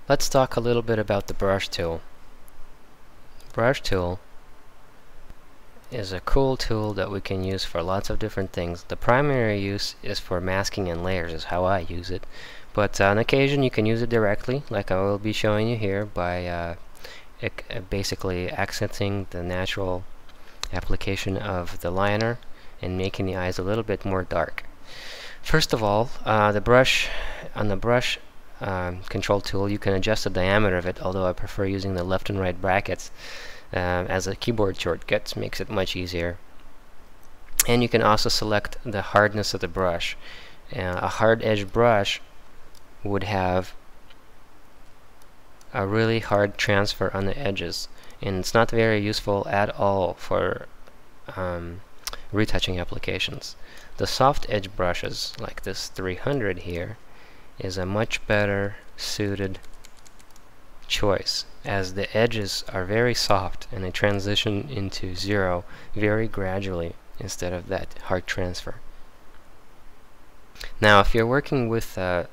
Let's talk a little bit about the brush tool. Brush tool is a cool tool that we can use for lots of different things. The primary use is for masking and layers, is how I use it. But on occasion you can use it directly, like I will be showing you here, by basically accenting the natural application of the liner and making the eyes a little bit more dark. First of all, on the brush control tool, you can adjust the diameter of it, although I prefer using the left and right brackets as a keyboard shortcut. Makes it much easier. And you can also select the hardness of the brush. A hard edge brush would have a really hard transfer on the edges, and it's not very useful at all for retouching applications. The soft edge brushes, like this 300 here, is a much better suited choice, as the edges are very soft and they transition into zero very gradually instead of that hard transfer. Now, if you're working with a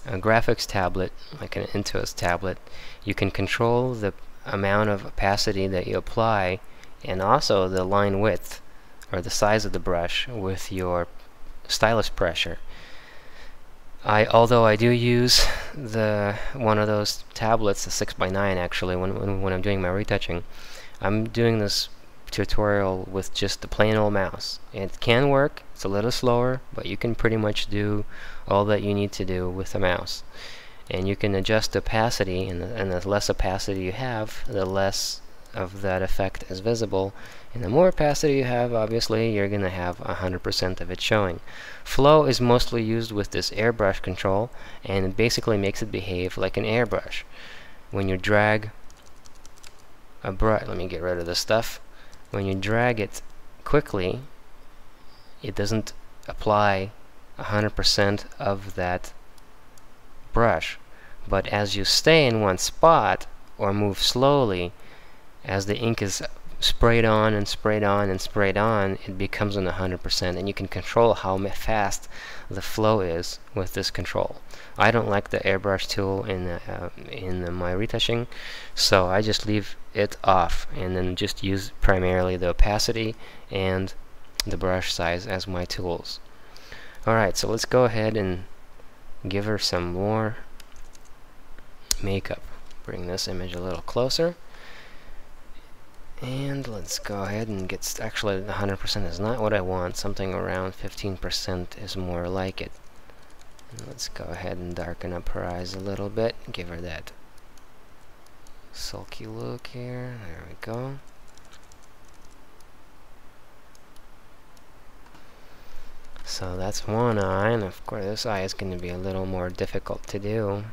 graphics tablet, like an Intuos tablet, you can control the amount of opacity that you apply and also the line width or the size of the brush with your stylus pressure. Although I do use one of those tablets, the 6x9 actually, when I'm doing my retouching, I'm doing this tutorial with just the plain old mouse. It can work, it's a little slower, but you can pretty much do all that you need to do with the mouse. And you can adjust the opacity, and the less opacity you have, the less of that effect is visible. And the more opacity you have, obviously, you're going to have 100% of it showing. Flow is mostly used with this airbrush control, and it basically makes it behave like an airbrush. When you drag a brush, let me get rid of this stuff. When you drag it quickly, it doesn't apply 100% of that brush. But as you stay in one spot or move slowly, as the ink is sprayed on and sprayed on and sprayed on, it becomes an 100%, and you can control how fast the flow is with this control. I don't like the airbrush tool in my retouching, so I just leave it off and then just use primarily the opacity and the brush size as my tools. Alright, so let's go ahead and give her some more makeup. Bring this image a little closer. And let's go ahead and get, actually 100% is not what I want, something around 15% is more like it. And let's go ahead and darken up her eyes a little bit, give her that sulky look here, there we go. So that's one eye, and of course this eye is going to be a little more difficult to do,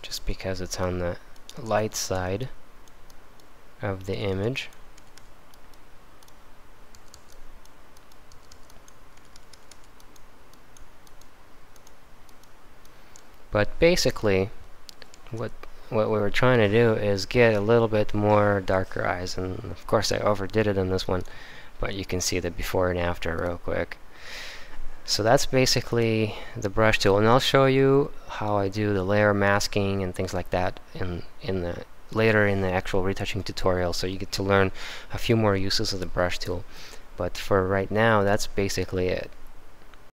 just because it's on the light side of the image. But basically what we were trying to do is get a little bit more darker eyes, and of course I overdid it on this one, but you can see the before and after real quick. So that's basically the brush tool, and I'll show you how I do the layer masking and things like that later in the actual retouching tutorial, so you get to learn a few more uses of the brush tool. But for right now, that's basically it.